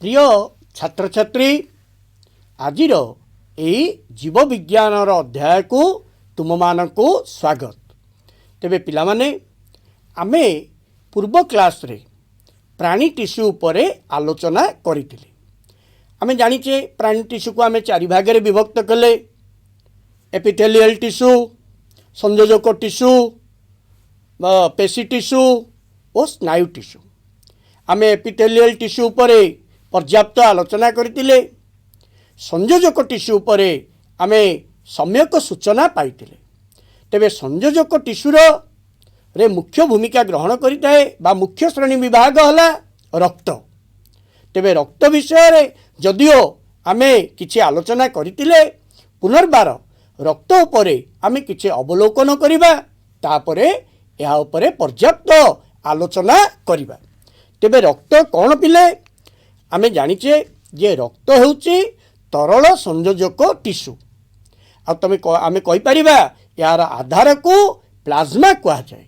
प्रिय छात्र छात्री आजिर यही जीव विज्ञान अध्याय को तुम मानकु स्वागत। तेबे पिला माने आमे पूर्व क्लास रे प्राणी टिश्यू उपरे आलोचना करितिले। आमे जानिचे प्राणी टिश्यू को आमे चारि भाग रे विभक्त कले। एपिथेलियल टिश्यू, संयोजक टिश्यू, पेशी टिश्यू और स्नायु टिश्यू। आमे एपिथेलियल टिश्यू उपरे पर्याप्त आलोचना करथिले। संयोजक टिश्यू उपरे आमे सम्यक सूचना पाइथिले। तेबे संयोजक टिश्यूर रे मुख्य भूमिका ग्रहण करिताए बा मुख्य श्रेणी विभाग हला रक्त। तेबे रक्त विषय रे जदियो आमे किछि आलोचना करथिले, पुनर्बार रक्त उपरे आमे किछि अवलोकन करिबा, तापरे या उपरे पर्याप्त आलोचना करिबा। तेबे रक्त कौन पिले आमे जानिचे जे रक्त हेउची तरल संयोजक टिश्यू। आ तमे आमे कहि परिबा यार आधार को प्लाज्मा कहा जाए।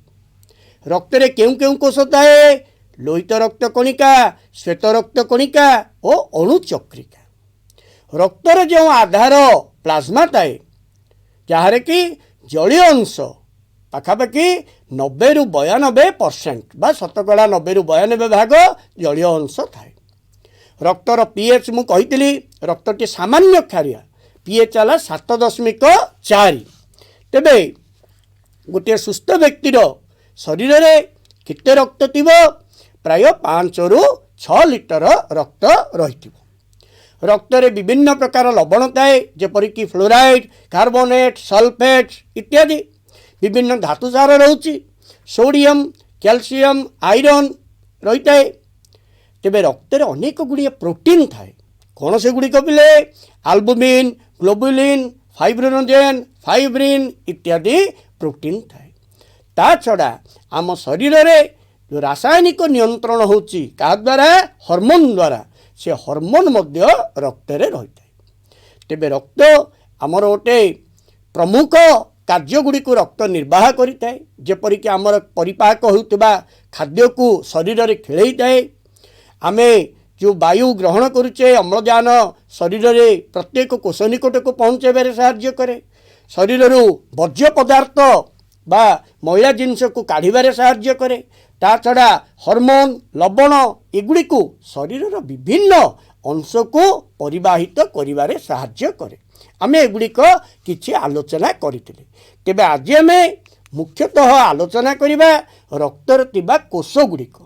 रक्त रे केउ केउ कोष थाए? लोहित रक्त कणिका, श्वेत रक्त कणिका और अणुचक्रिका। रक्तर जो आधार प्लाज्मा थाए जहाँ कि जलीय अंश पाखापाखि 90 रु 92% बा शतकड़ा 90 रु 92 भाग जलीय अंश थाए। रक्तर पीएच मु कहितली रक्तटी सामान्य क्षारिया, पीएच आला 7.4। तेबे गोटे सुस्थ व्यक्तिर शरीर रे केते रक्त थिबो? प्राय 5 रु 6 लिटर रक्त रहिथिबो। रक्त रे विभिन्न प्रकार लवण थाए, जेपरिक फ्लोराइड, कार्बोनेट, सल्फेट इत्यादि। विभिन्न धातु सार रहुची, सोडियम, कैल्शियम, आयरन रही थाए। तेबे रक्त रे अनेक गुड़िया प्रोटीन थाए। कौन से गुड़ी पिले? आल्बुमिन, ग्लोबुलिन, फाइब्रिनोजेन, फाइब्रिन इत्यादि प्रोटीन थाए। ता छड़ा आम शरीर रे जो रासायनिक नियंत्रण होची का द्वारा? हार्मोन द्वारा। से हार्मोन मध्य रक्त रे रही थाए। तेबे रक्त आमर गोटे प्रमुख कार्य गुड़ी को रक्त निर्वाह करिथाए। जेपरिक आमर परिपाक होउतबा खाद्य को शरीर रे खेलई थाए। आमे जो वायु ग्रहण करुचे अम्लजान शरीर रे प्रत्येक कोष निकट को पहुँचाइबारे साहाय्य करे। शरीर रु वर्ज्य पदार्थ बा मैला जिनस को काढ़िबारे साहाय्य करे। ता छड़ा हार्मोन, लवण एगुड़ी को शरीर विभिन्न अंश को परिवाहित करिबारे साहाय्य करे। आमे एगुड़िक किछि आलोचना करिथिले। तेबे आज आमे मुख्यतः आलोचना करिबा रक्तर थिबा कोष गुड़िक।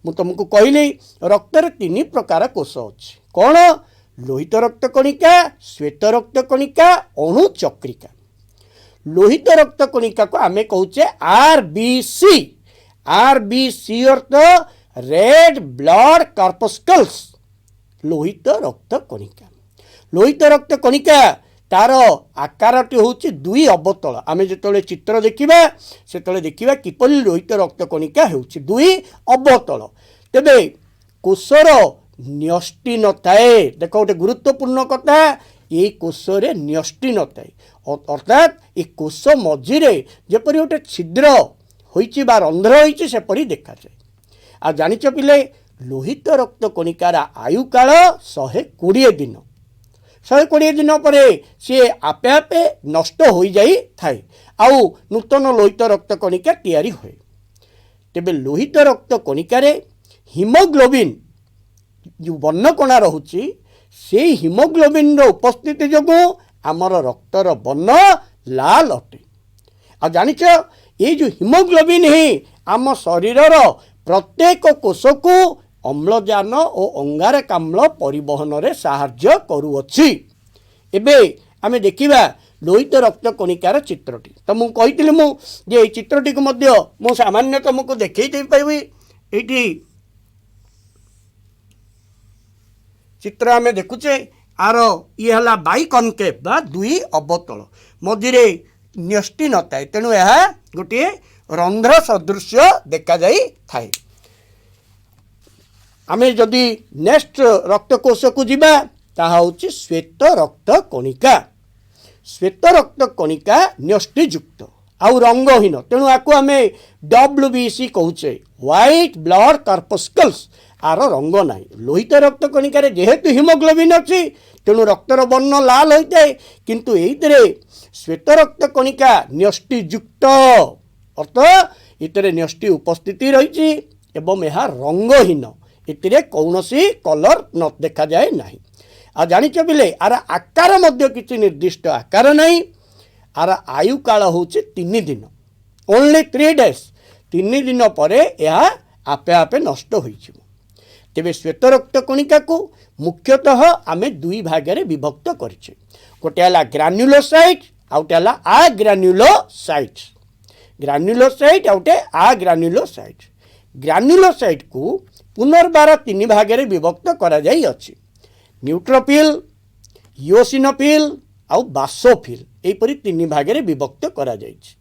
मु तुमको कहली रक्तर 3 प्रकार कोष अछि। कौन? लोहित रक्त कणिका, श्वेत रक्त कणिका, अणुचक्रिका। लोहित रक्त कणिका को आमे कहूचे आरबीसी। आरबीसी अर्थ रेड ब्लड कार्पस्कल्स। लोहित रक्त कणिका। लोहित रक्त कणिका तार आकारटी होची 2 अवतल। आमे जेतले चित्र देखिबा सेतले देखिबा किपरि लोहित रक्त कणिका होची 2 अवतल। तेबे कोषर न्यष्टि न थाए। देखो गोटे गुरुत्वपूर्ण कथा, ये कोष रे न्यष्टि न थाए। अर्थात ये कोष मझिरे जेपरि गोटे छिद्र होइची बा रंध्र होइची सेपरि देखा जाए। आ जानिच पिले लोहित रक्त कणिकार आयु काल 120 दिन। 120 दिन पर सी आपे आपे नष्ट हो जाई थाए। आउ नूतन लोहित रक्त कणिका तैयारी हुए। तेबे लोहित रक्त कणिकारे हिमोग्लोबिन जो वर्णकणा रहुची से हिमोग्लोबिन रो उपस्थिति जोगु आमर रक्तर वर्ण लाल अटे। आ जानिच ये जो हिमोग्लोबिन ही आम शरीर प्रत्येक कोष को अम्लजान और अंगारकाम्ल परिवहन रे साहाय्य करुअछि। एबे आमे देखिबा लोहित रक्त कणिकार चित्रटी। तो मु कहितली मु जे ए चित्रटी को मध्य मु सामान्य तुमको देखै दे पाइबी। एठी चित्र आमे देखुचे आर ये हला बाइकनकेव बा 2 अवतल मझिरे न्यष्टि न थाए। तेणु यह गोटे रंध्र सदृश देखा जाई थाए। आमे जदि नेक्स्ट रक्तकोश को जीवा ताहा होची श्वेत रक्त कणिका। श्वेत रक्त कणिका न्यष्टियुक्त आउ रंगहीन। तेणु आपको आमे WBC कहूचे, व्हाइट ब्लड कार्पस्कल्स। आर रंग ना लोहित रक्त कणिकार जेहेतु हिमोग्लोबिन अच्छी तेणु रक्तर वर्ण लाल होता है किंतु ये श्वेत रक्त कणिका न्यष्टियुक्त अर्थ ये न्यष्टि उपस्थिति रही एवं यह रंगहीन ये कौन कलर न देखा जाए ना आ जाच बिले आर आकार किसी निर्दिष्ट आकार नहीं आर आयु काल हूँ 3 दिन ओनली 3 days 3 दिन पर यह आपे आपे नष्ट हो तेरे श्वेत रक्त कणिका को मुख्यतः आम 2 भागे विभक्त करें गोटे है ग्रान्युलोसाइट आउटे है आग्रान्युलोसाइट ग्रान्युलोसाइट आउटे आग्रान्युलोसाइट ग्रान्युलोसाइट को पुनर्बार 3 भागे विभक्त करा जाई अछि न्यूट्रोफिल इओसिनोफिल आउ बासोफिल एपरी 3 भागे विभक्त करा जाइछि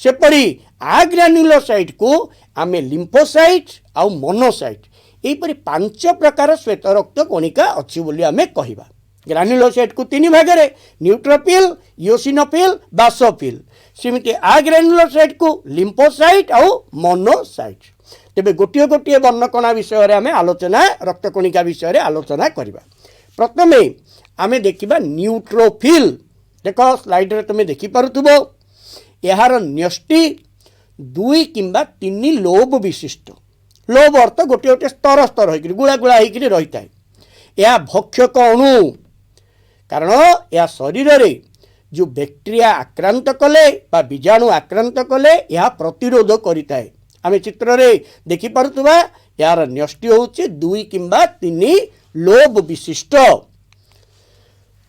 सेपरी आग्रान्युलोसाइट को आमे लिम्फोसाइट आउ मोनोसाइट एपरी 5 प्रकार श्वेत रक्त कणिका अच्छी बोली आमे कहिबा ग्रान्युलोसाइट को 3 भागे न्यूट्रोफिल इओसिनोफिल बासोफिल सेमिति आग्रान्युलोसाइट को लिम्फोसाइट आउ मोनोसाइट तेबे गोटे गोटे वर्णकणा विषय रे आमे आलोचना रक्त कणिका विषय रे आलोचना करिबा प्रथमे आमे देखिबा न्यूट्रोफिल देखो स्लाइड रे तुमे देखि पारुथबो यार न्यष्टि 2 किंबा 3 लोब विशिष्ट लोब अर्थ गोटे गोटे स्तर स्तर होइकरी गुळा गुळा होइकरी रहिताय या भक्षक अणु कारण या शरीर रे जो बैक्टेरिया आक्रांत कले बा बीजाणु आक्रांत कले या प्रतिरोध करिताय आमे चित्र रे देखि पारुथबा यार न्यष्टि होउची 2 किंबा 3 लोब विशिष्ट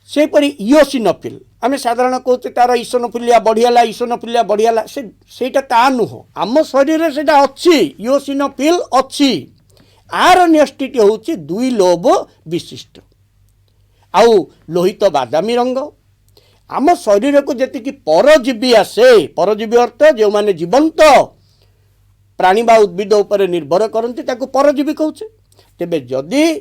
सेपरी इओसिनोफिल आमे साधारण कहते तार इसोनोफिलिया बढ़ियाला सेटा ता नुह आम शरीर से अच्छी इओसिनोफिल अच्छी आर न्यष्टिटी होउची 2 लोब विशिष्ट आउ लोहित बादामी रंग आम शरीर को जी परजीवी आसे परजीवी अर्थ जो माने जीवंत प्राणी बा उद्भिद उपर निर्भर करते परजीवी कहचे तेबे जदि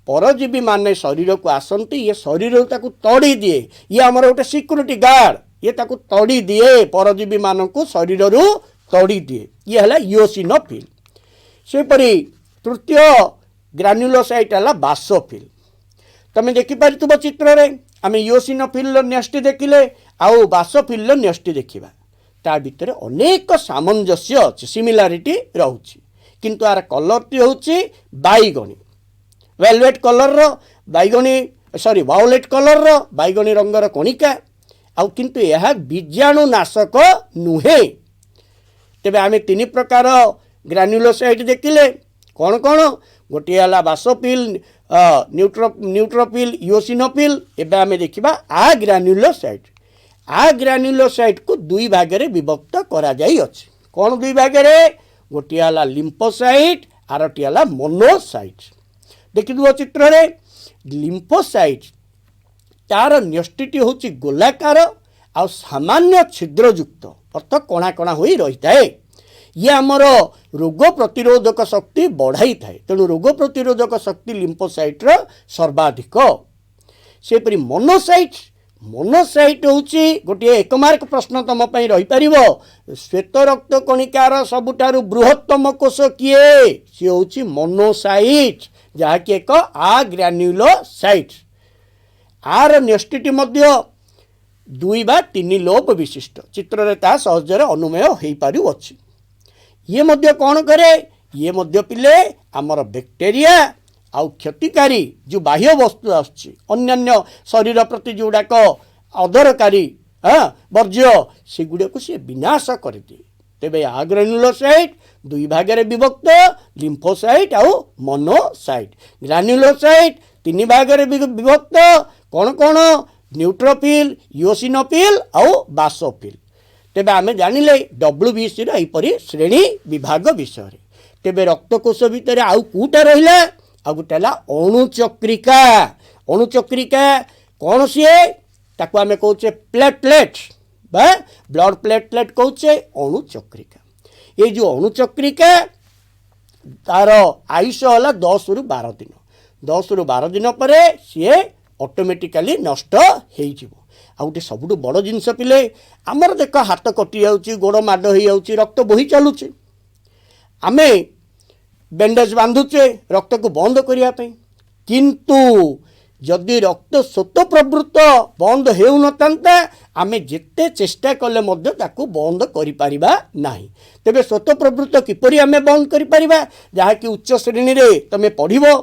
परजीवी माने शरीर को आसती ये शरीर ताकू तड़ी दिए ये आमर गोटे सिक्यूरीटी गार्ड ये ताकू तड़ी दिए परजीवी मान को शरीर रू तड़ी दिए ये है इओसिनोफिल सेपरी तृतीय ग्रान्युलोसाइट है बासोफिल तमें देखिपार चित्र रे आम इओसिनोफिल न्यष्टि देखिले आउ बासोफिल न्यष्टि देखा ता भितर अनेक सामंजस्य अच्छे सिमिलारिटी रोचे किंतु आर कलरटी होची बैगनी वेलवेट कलर बैगनी सॉरी वायोलेट कलर बैगनी रंगर कणिका आउ किंतु यह बीजाणु नाशक नुहे तेबे आमे 3 प्रकार ग्रान्युलोसाइट देखिले कौन कौन गोटे है बासोफिल न्यूट्रोफिल इओसिनोफिल एबे आमे देखिबा आग्रान्युलोसाइट को 2 भागे विभक्त करा जाई अछि कौन 2 भागे गोटे है लिम्फोसाइट आरटी है मोनोसाइट देखि दुओ चित्र रे लिम्फोसाइट तार न्यष्टिटी होची गोलाकार आ सामान्य छिद्रयुक्त अर्थ कणा कणा होई रहिताए ये आमर रोग प्रतिरोधक शक्ति बढ़ाई थाए तेणु रोग प्रतिरोधक शक्ति लिम्फोसाइट रो सर्वाधिक सेपरी मोनोसाइट होची गोटे 1 मार्क प्रश्न तुम पई रही परिबो श्वेत रक्त कणिकार सबुठारु बृहत्तम कोष किए सी होची मोनोसाइट जहाँकि एक आग्रान्युलोसाइट आर न्यष्टिटी मध्य 2 बा 3 लोब विशिष्ट चित्र रे ता सहजरे अनुमेय हेई पारु अछि ये मध्य कौन करे ये मध्य पिले आमर बैक्टेरिया आउ क्षतिकारी जो बाह्य वस्तु आछि अन्य शरीर प्रति जोड़ाक अदरकारी वर्ज्य सेगुड़ा को सी विनाश कर दिए तेबे आग्रान्युलोसाइट 2 भागे विभक्त लिम्फोसाइट आउ मोनोसाइट ग्रान्युलोसाइट 3 भागे विभक्त कौन कौन न्यूट्रोफिल इओसिनोफिल आउ बासोफिल तेबे आमे जानिले WBC रो एपरी श्रेणी विभाग विषय तेबे रक्तकोष भितर आउ कूटा रहिला आ गोटेला अणुचक्रिका कौन सी ताको आमे कहचे प्लेटलेट बा ब्लड प्लेटलेट कहचे अणुचक्रिका ये जो अणुचक्रिका तार आयुष है 10 रु 12 दिन 10 रु 12 दिन पर सी ऑटोमेटिकली नष्ट हो गोटे सबुठ बड़ जिनस पिले आमर देख हाथ कटि जाऊँगी गोड़ माड हो जाऊँगी रक्त बोही चलुची आमे बैंडेज बांधुचे रक्त को बंद करने किंतु जदि रक्त स्वतः बंद हो नता आम जिते चेष्टा कले बंद करिपारिबा नाही। तेबे स्वतः प्रवृत्त किपरि आम बंद करिपारिबा जहाँकि उच्च श्रेणी रे तमे पढ़िबो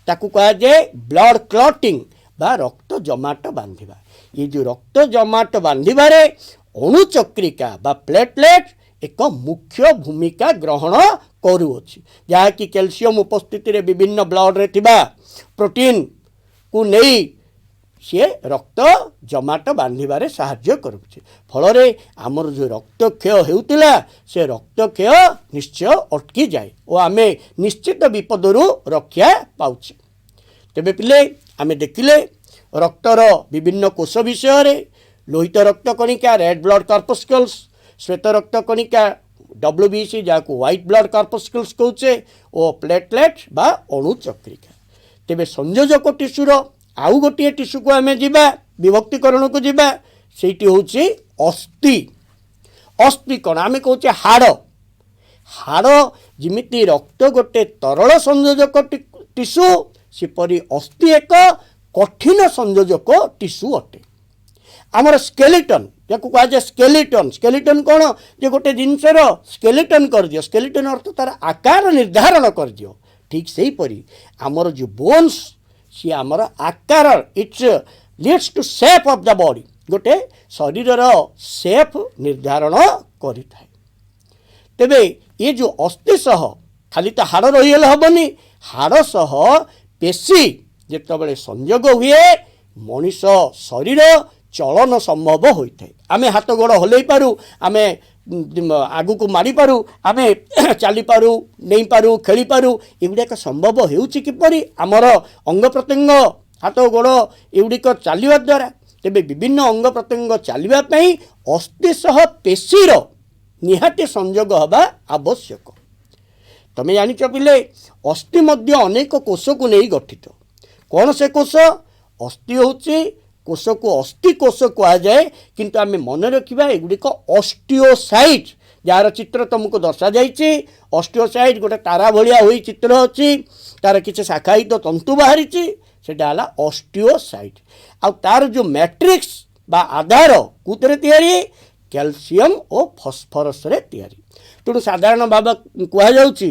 ताकू कहा जाए ब्लड क्लॉटिंग बा रक्त जमाट बांधिबा। ये जो रक्त जमाट बांधिबारे अणुचक्रिका बा प्लेटलेट एक मुख्य भूमिका ग्रहण करुअछि जहाँकि कैल्शियम उपस्थिति रे विभिन्न ब्लड रे थिबा प्रोटीन को नहीं सी रक्त जमाट बांधिबारे साहाय्य करुछि। फल आमर जो रक्त क्षय होउतिला से रक्त क्षय निश्चय अटकी जाए और आमे निश्चित विपदरू रक्षा पाउछि। तेबे पिले आमे देखिले रक्तर विभिन्न कोष विषय रे लोहित रक्त कणिका रेड ब्लड कार्पस्कल्स, श्वेत रक्त कणिका WBC जहाँ व्हाइट ब्लड कार्पस्कल्स कहचे और प्लेटलेट बा अणुचक्रिका। तेबे संयोजक टिश्यूर आउ गोटे टिश्यू को आम जा विभक्तिकरण को जीवा सेठी होची अस्थि। अस्थि कौन आम कहचे हाड़। हाड़ जिमिति रक्त गोटे तरल संयोजक टिश्यू सेपरी अस्थि एक कठिन संयोजक टिश्यू अटे। आमर स्केलेटन जाको कहा जाए स्केलेटन। स्केलेटन कौन जे गोटे जिनसर स्केलेटन कर दियो। स्केलेटन अर्थ तार आकार निर्धारण कर दियो। ठीक से परी आमर जो बोन्स सी आमर आकार it's leads to shape of the body गोटे शरीर शेप निर्धारण करिथाए। तेबे ये जो अस्थि सह खाली तो हाड़ रहीगले हेबनी हाड़ सह पेशी जेतबेले संयोग हुए मनीष शरीर चलन संभव होता है। आमे हाथ गोड़ हलई पारू आमे आगु को मारी पारू आमे चली पारू नहीं पारू खेली पारू एगुड़ाक संभव होउछि किपरि आमर अंग प्रत्यंग हाथ गोड़ एगुड़िक चलवा द्वारा। तेबे विभिन्न अंग प्रत्यंग चलवा अस्थि सह पेशीर निहाती संयोग हवा आवश्यक। तमे जानिच पिले अस्थि मध्य अनेक कोष को नहीं गठित। कौन से कोष? अस्थि होछि कोष को अस्थि कोष कह जाए किंतु आम मन रखा एगुड़िक ऑस्टियोसाइट जार चित्र तुमको दर्शा जाइए। ऑस्टियोसाइट गोटे तारा भलिया हुई चित्र अच्छी तार किसी शाखायित तंतु बाहरी सेटा है ऑस्टियोसाइट। आ तार जो मैट्रिक्स बा आधार कुतरे तैयारी कैल्शियम और फॉस्फोरस रे तैयारी। तेणु साधारण भाव कहुचे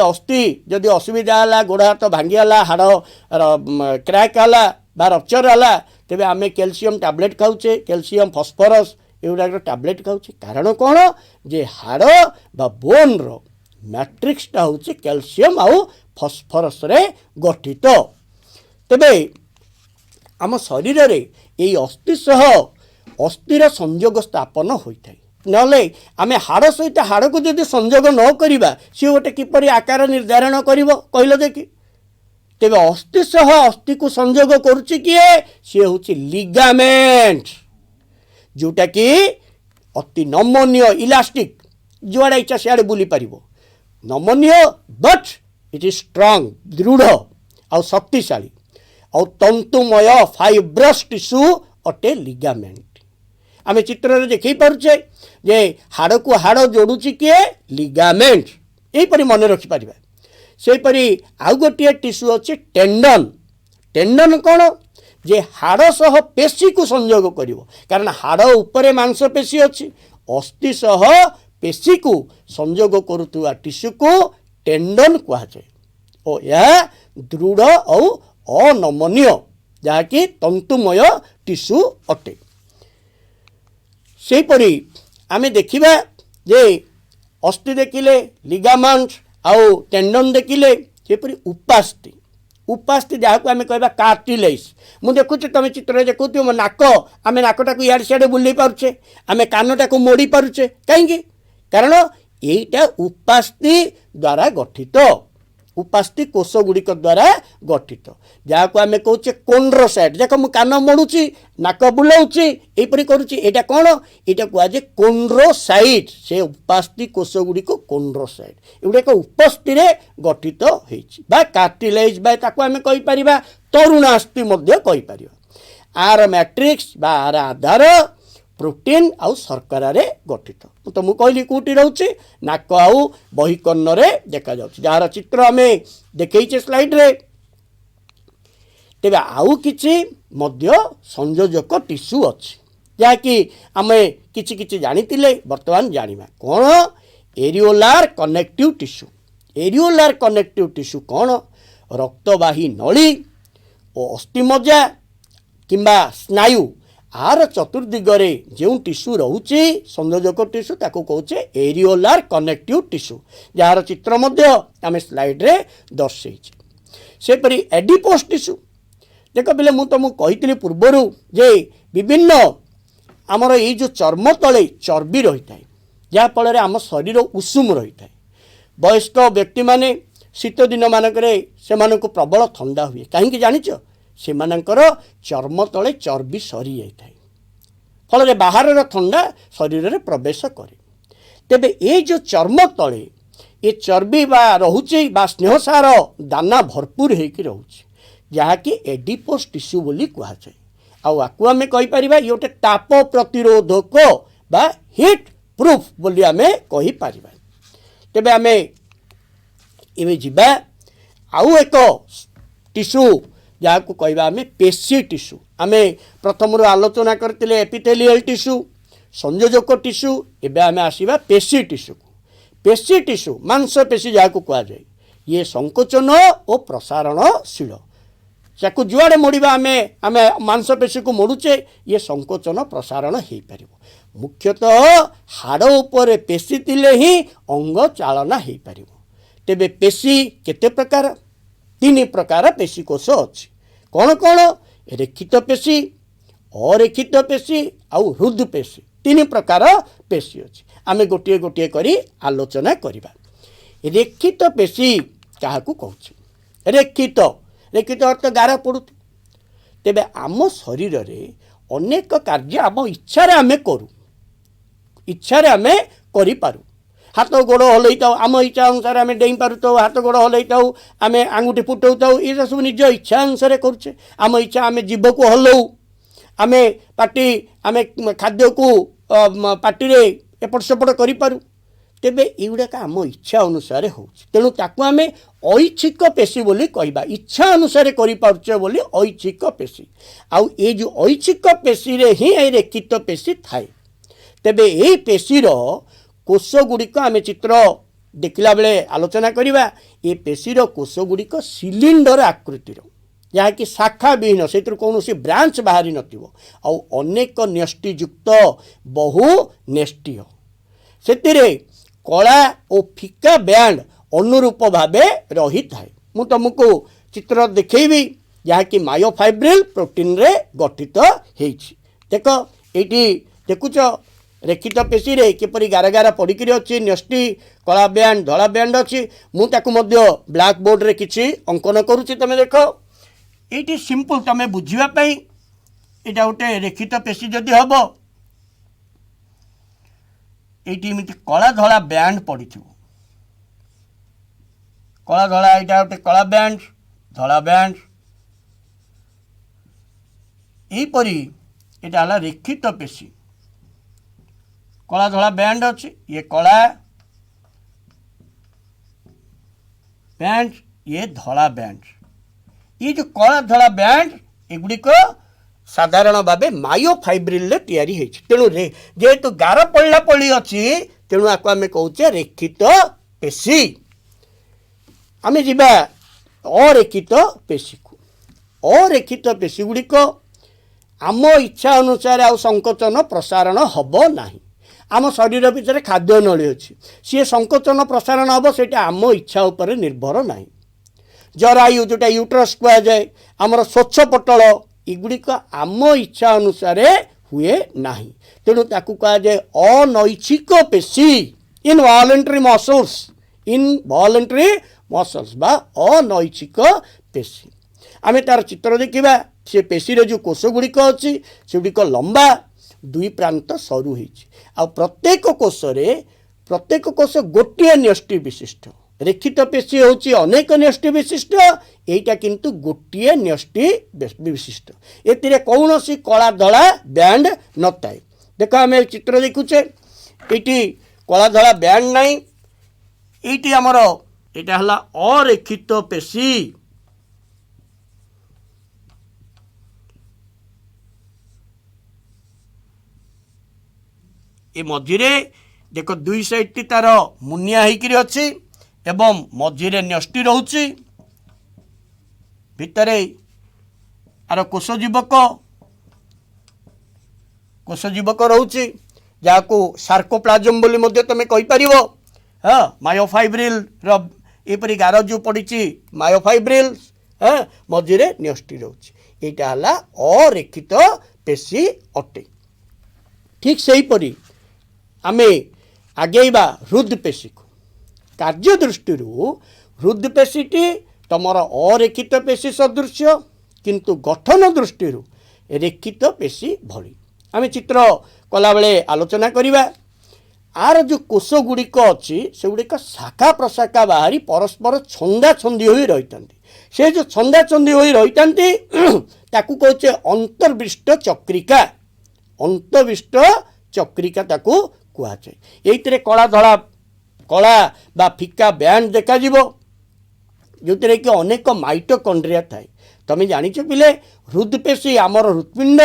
अस्थि जदि असुविधा है गोड़ हाथ भांगीगला हाड़ क्रैक है बा रप्चर है तेबे आमे कैल्शियम टैबलेट खाऊचे कैल्शियम फॉस्फोरस एगुड़ा टैबलेट खाऊचे। कारण कौन जे हाड़ बा बोन रो मैट्रिक्सटा होचे कैल्शियम आउ फॉस्फोरस रे गठित। तेबे आम शरीर रे ये अस्थि सह अस्थिर संयोग स्थापन होता है। नले आमे हाड़ सहित हाड़ को जदि संयोग न करिबा सी गोटे किपरि आकार निर्धारण करिवो कहलो देखि। तेबे अस्थि सह अस्थि को संयोग करुछि किए सी होछि लिगामेंट जोटा कि अति नमनीय इलास्टिक जुआड़ा इच्छा सियाड़े बुली पारिबो। नमनीय बट इट इज स्ट्रांग दृढ़ आ शक्तिशाली और तंतुमय फाइब्रस टिश्यू अटे लिगामेंट। आमे चित्र रे देखि पारुछे जे हाड़ को हाड़ जोड़ुछि किए लिगामेंट। एही परि मन रखि पारिबा। सेपरी आउ गोटे टिश्यू अच्छे टेंडन। टेंडन कौन जे हाड़ सह पेशी को संयोग करिवो कारण हाड़ उपरे मांसपेशी अच्छी अस्थि सह पेशी को संयोग करुवा टिश्यू को टेंडन कह जाए और यह दृढ़ और अनमनीय जहाँकि तंतुमय टिश्यू अटे। सेपरी आमे देखिबा जे अस्थि देखिले लिगामेंट आउ टेंडन देखिले सेपरी उपास्थि। उपास्थि जहाँ को आम कह कार्टिलेज मुझे देखुचे तुम चित्र देखुथ मो नाक आम नाकटा को इे सियाड़े बुले पार्चे आम कानटा को मोड़ी पार्चे कहीं कारण यहीटा उपास्थि द्वारा गठित उपास्थि कोष गुड़िक द्वारा गठित जहाँ को आम कहे कोंड्रोसाइट देख मु कान मोड़ुची नाक बुलाऊँची यहीपरी करुच्ची यहाँ कौन यहाँ कहुए कोंड्रोसाइट से उपास्थि कोष गुड़िक कोंड्रोसाइट एगुड़ाक उपस्थि गठित हो कार्टिलेज आम कहीपर तरुणास्थि आर मैट्रिक्स बा आर आधार प्रोटीन आउ शर्करा रे गठित। तो मुझे कहली कौटी रोचे नाक आउ बहिकर्ण रे देखा जाउछि जार चित्र आमे देखैछे स्लाइड रे। तेबे आउ किछि मध्य संयोजक टिश्यू अछि जहाँकि आमे किछि किछि जानितिले वर्तमान जानिबा कोन एरियोलार कनेक्टिव टिश्यू। एरियोलार कनेक्टिव टिश्यू कौन रक्तवाही नली और अस्थिमज्जा किंबा स्नायु आर चतुर्दिगरे जो टिश्यू रोचे संयोजक टिश्यू ताको कहचे एरियोलार कनेक्टिव टिश्यू जार चित्र मध्य आमे स्लाइड रे दर्शेइछे। सेपरि एडिपोस टिश्यू देख पिले मु तुमको कही पूर्वर जे विभिन्न आमर ये जो चर्म तले चर्बी रही है जहाँफल आम शरीर उषुम रही है। वयस्क व्यक्ति माने शीत दिन मानक से प्रबल ठंडा हुए कहीं जानिच से चर्म तले चर्बी सरी जाए फल बाहर ठंडा शरीर में प्रवेश करे। तेबे ये जो चर्म तले ये चर्बी बा रोचे बा स्नेहसार दाना भरपूर होकर रोचे जहाँकि एडिपोस टिश्यू बोली कहुए। आकु आमे कहि परिबा ये गोटे ताप प्रतिरोधक बा हिट प्रूफ बोली आमे कहि परिबा। तेबे आमे एबे जिबा आउ एक टिश्यू जहाँ को कहबा आमे पेशी टिश्यू। आमे प्रथम आलोचना करतिले एपिथेलियल टिश्यू संयोजक टिश्यू एबे आमे आसीबा पेशी टिश्यू को। पेशी टिश्यू मांसपेशी जहाँ को कहा जाए ये संकोचन और प्रसारणशील चाकू जुआड़े मोड़वा आमे आमे मांसपेशी को मोड़ुचे ये संकोचन प्रसारण हो पार। मुख्यतः हाड़ उपर पेशी तिले ही अंग चालना हो पार। तेबे पेशी केते प्रकार तीन प्रकार पेशी कोष अच्छी कौन कौन रेखित पेशी अरेखित पेशी आउ हृद पेशी तीन प्रकार पेशी अच्छी आमे गोटे गोटे करी आलोचना करिबा। रेखित पेशी क्या कहूँ रेखित रेखित अर्थ गारा पड़ू तेबे आम शरीर रे अनेक कार्य आम इच्छा आमे करूँ इच्छा आमे करि पारू। हाथ गोड़ हलई था आम इच्छा अनुसार आम डेई पारू तो हाथ गोड़ हलई था आम आंगुठी फुटाऊ था ये सब निज इच्छा अनुसार करुचे। आम इच्छा आम जीभ को हलऊ आम पाटी आम खाद्य को पाटी रे एपट सेपट करूँ तेबे युड़ाक आम इच्छा अनुसार हो तेणु ताकू आम ऐच्छिक पेशी बोली कहबा इच्छा अनुसार करें बोली ऐच्छिक पेशी आउ ये जो ऐच्छिक पेशी रे ही रेखित पेशी थाए। तेबे यही पेशीर कोष गुड़िक आम चित्र देखला बेले आलोचना करिबा। ये पेशीर कोष गुड़िक सिलिंडर आकृतिर जहाँकि शाखा विहीन से कौन ब्रांच बाहरी नथिबो आउ अनेक न्यष्टियुक्त बहु नेष्टीय से कला और फिका बैंड अनुरूप भावे रही थाए। मु तुमको चित्र देखैबी जहाँकि मायोफाइब्रिल प्रोटीन रे गठित होइछि। देख ये देखुच रेखित पेशी रे किपरि गारा गारा पड़िकी अच्छी न्यष्टि कला बैंड धला बैंड अच्छी मु ताकु मध्य ब्लैक बोर्ड रे किछि अंकन करुछि। तमे देख ये सिंपल तमे बुझिबा पई एटा गोटे रेखित पेशी जदि हबो ये कला धला बैंड पड़ी कला धला यहाँ गोटे कला बैंड धला बैंड यहीपरी यहाँ रेखित पेशी कला धला बैंड अच्छी ये कला बैंड ये धला बैंड ये जो कला धला बैंड एगुड़िक साधारण भावे मायोफाइब्रिल तैयारी होइछि। तेणु जेहेतु गार पड़ा पड़ी अच्छी तेणु आपको आम कहे रेखित पेशी। आम जा अरेखित पेशी को अरेखित पेशी गुड़िक आम इच्छा अनुसार आ संकोचन प्रसारण हब नाही। आम शरीर भितर खाद्य नली अच्छी सी संकोचन प्रसारण हम से आम इच्छा उपर निर्भर नाही। जरायु जोटा यूट्रस कह जाए आमर स्वच्छ पटल एगुड़िक आम इच्छा अनुसार हुए नाही। तेणु ताकू कहा जाए अनैच्छिक पेशी इनवॉलंटरी मसल्स बा अनैच्छिक पेशी। आम तार चित्र देखा से पेशी रे जो कोष गुड़िक अच्छी से गुड़िक लंबा दुई प्रांत सरू हो प्रत्येक कोष गोटे न्यष्टि विशिष्ट। रेखित पेशी होची अनेक न्यष्टि विशिष्ट एटा किंतु गोटे न्यष्टि विशिष्ट। एतिरे कौनसी कला धला बैंड नताए देख आम चित्र देखुचे ये कला धला बैंड नाई ये आमर यहाँ अरेखित पेशी ये मझिरे देख दुई साइड तार मुनिया होकर अच्छी एवं मझिरे न्यष्टि रोचे भितर आर कोषजीवक रोचे जहाँ सार्कोप्लाज्म बोली मध्य तुम कहीपर हाँ मायोफाइब्रिल रपरी गार जो पड़ी मायोफाइब्रिल हाँ मझिरे न्यष्टि रोचे यहाँ अरेखित पेशी अटे। ठीक सेहीपरि आमे आगेवा हृदपेशी को कार्य दृष्टि हृदपेशीटी तुमर अरेखित पेशी सदृश किंतु गठन दृष्टि रेखित पेशी भली आमे चित्र कला बेले आलोचना करिबा। आर जो कोष गुड़िक अच्छी से गुड़िक शाखा प्रशाखा बाहरी परस्पर छंदा छंदी हो रही से जो छंदा छंदी हो रही ताकू कहचे अंतर्विष्ट चक्रिका अंतर्विष्ट चक्रिका ताकू कुहाए ये कला धड़ा कला बा फिका बैंड देखा जो कि अनेक माइटोकॉन्ड्रिया थाए तुम जानिछ पिले हृदपेशी आमर हृत्पिंड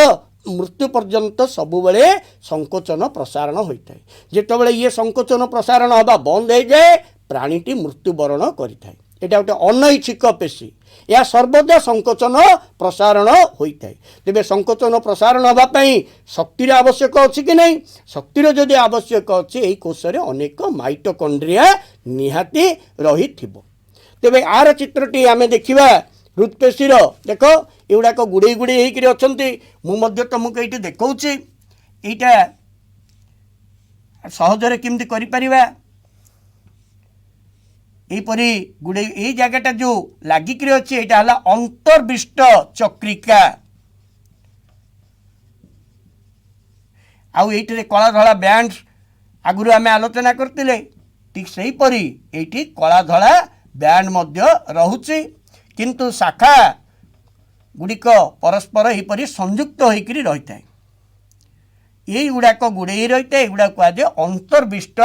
मृत्यु पर्यंत सबुबले संकोचन प्रसारण होता है जितेबाला ये संकोचन प्रसारण हवा बंद हो जाए प्राणीटी मृत्युवरण करें यहाँ गोटे अनैच्छिक पेशी या सर्वदा संकोचन प्रसारण होता है तेरे संकोचन प्रसारण हाँपाई शक्तिर आवश्यक अच्छी कि नहीं शक्तिर जदि आवश्यक अच्छी यही कोषे अनेक माइटोकॉन्ड्रिया निहाती रही तेरे आर चित्रटी आम देखा हृदपेशीर देख एगुड़ाक गुड़े गुड़े होकर अच्छा तुमको ये देखा यहाँ सहजरे केमती करिपरिबा यहीपरि गुड़े ये जगटा जो लागिक अच्छे यहाँ है अंतर्विष्ट चक्रिका आउ ये कला धला बैंड आगुरी आम आलोचना करते ठीक से परी ये कला धला बैंड मध्य रहुचे किंतु शाखा गुड़िक परस्पर यहीपरि संयुक्त होकर रही है ये गुड़ाक गुड़े रही है युवा कहुए अंतर्विष्ट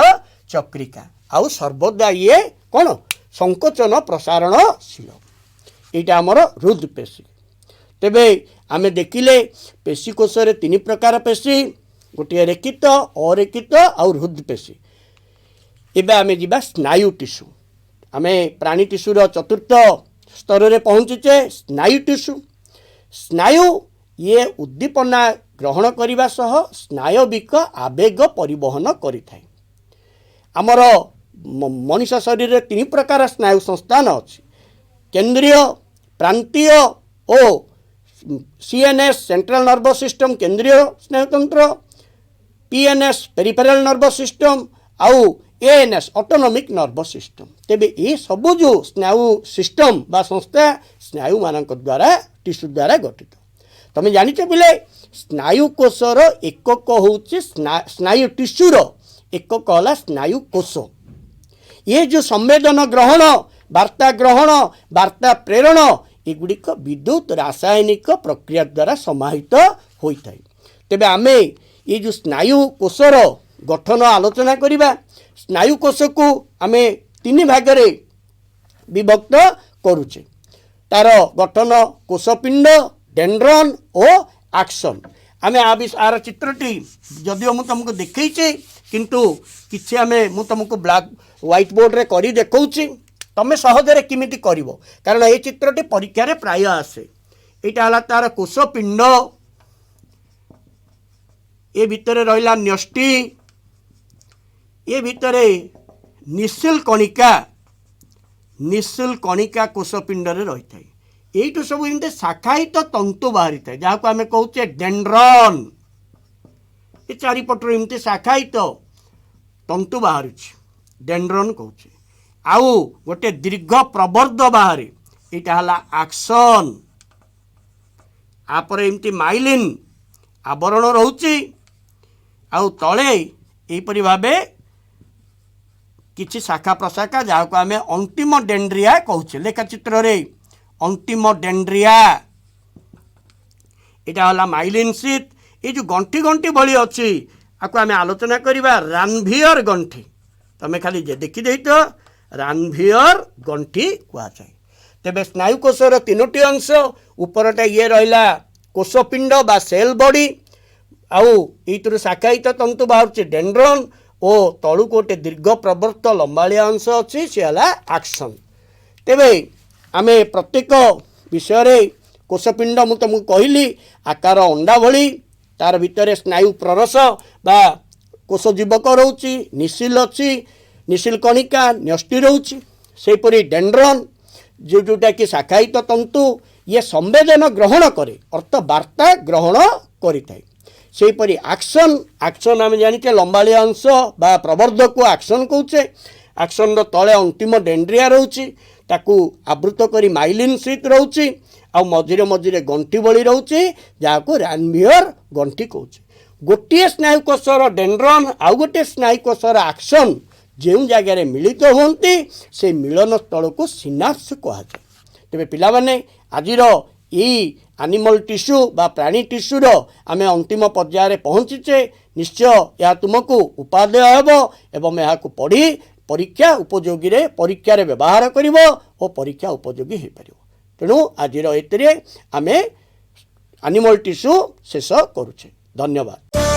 चक्रिका आउ सर्वदा ये कौन संकोचन प्रसारणशील यहाँ आमर हृदपेशी तेबे आमे देखिले पेशीकोश तीन प्रकार पेशी गोटे रेखित अरेखित और हृदपेशी एवं आमे जीवा स्नायु टिश्यू आमे प्राणी टिश्यूर चतुर्थ स्तर में पहुँचीचे स्नायु टिश्यू स्नायु ये उद्दीपना ग्रहण करने सह स्नायविक आवेग परिवहन करिथाए आमर मनीष शरीर में तीन प्रकार स्नायु संस्थान अच्छी केंद्रीय प्रांतीय और सीएनएस सेंट्रल नर्वस सिस्टम केंद्रीय स्नायुतंत्र पीएनएस पेरिफेरल नर्वस सिस्टम आउ एएनएस ऑटोनॉमिक नर्वस सिस्टम तेबे ये सब जो स्नायु सिस्टम बा संस्था स्नायु मानक द्वारा टिश्यू द्वारा गठित तुम जानिछ पिले स्नायु कोषर एकक होउछि स्नायु टिश्यूर एकक होला स्नायु कोष ये जो संवेदन ग्रहण वार्ता प्रेरण एगुड़िक विद्युत रासायनिक प्रक्रिया द्वारा समाहित होता है तेबे आमे ये जो स्नायु कोषर गठन आलोचना करिबा स्नायु कोष को आमे तीन भागरे विभक्त करुचे तार गठन कोषपिंड डेंड्रन और एक्सन आमे आर चित्रटी जदिओ मु तुमको देखैचे किंतु किछि आमे मु तुमको ब्लैक व्हाइट बोर्ड रे करी देखौछि तमे सहजरे किमिति करिवो कारण ये चित्रटी परीक्षा रे प्राय आसे एटा हला तार कोषपिंड ए भितरे रहिला न्यष्टि ये भितरे निश्चिल कणिका कोषपिंड रे रही थाए यू सब एमती शाखायित तंतु बाहरी थाए जहाँ को आम कहचे डेंड्रन ये चारिपटर एमती शाखायित तंतु बाहर डेंड्रन कहचे आउ गोटे दीर्घ प्रबर्ध बाहर यहाँ है एक्सन आपर एमती माइलिन आवरण रोचे आउ तले यहीपरि भावे किछि शाखा प्रशाखा जहाँ को आम अंतिम डेंड्रिया कहचे लेखा चित्र रे अंतिम डेंड्रिया यहाँ है माइलिन शीथ ये जो गंठी गंठी भली अच्छी आपको आम आलोचना करवा रानभियर गंठी तुम खाली देखी तो रानभियर गंठी कहुए। तेबे स्नायुकोशर तीनोटी अंश उपरटा ये रहा कोषपिंड बा सेल बॉडी आउ ये शाखायित तंतु बाहर डेंड्रन और तलू गोटे दीर्घ प्रवर्त लंबाଳିଆ अंश अच्छी सी है एक्सन। तेबे आम प्रत्येक विषय कोषपिंड मु तुमको कहली आकार अंडा भली तार भितर स्नायु प्ररस बा कोष जीवक रोची निशिल अच्छी निशिल कणिका न्यष्टि रोची सेपरी डेंड्रन जो जोटा कि शाखायित तंतु ये संवेदन ग्रहण करे अर्थ वार्ता ग्रहण करिथाय। सेपरी एक्शन एक्शन आम जानिचे लंबाଳିଆ अंश बा प्रवर्धक को एक्शन कहचे। एक्शन तले अंतिम डेंड्रिया रोची ताकू आवृत करी माइलिन शीट रोची आ मझिरे मझिरे गंठी भली रोची जहाँ रानभियर गंठी कहचे। गोटे स्नायुकोशर डेंड्रन आउ गोटे स्नायुकोशर एक्शन जो जगार मिलित होती से मिलन स्थल को सिनाप्स कहुए। तेरे पिलाने आज एनिमल टिश्यू बा प्राणी टिश्यूर आम अंतिम पर्यायर पहुँचीचे निश्चय यह तुमको उपादेय हेब एवं यहाँ पढ़ी परीक्षा उपयोगी परीक्षा व्यवहार कर और परीक्षा उपयोगी हो पार। तेणु आज एतिरे आम एनिमल टिश्यू शेष करुचे। धन्यवाद।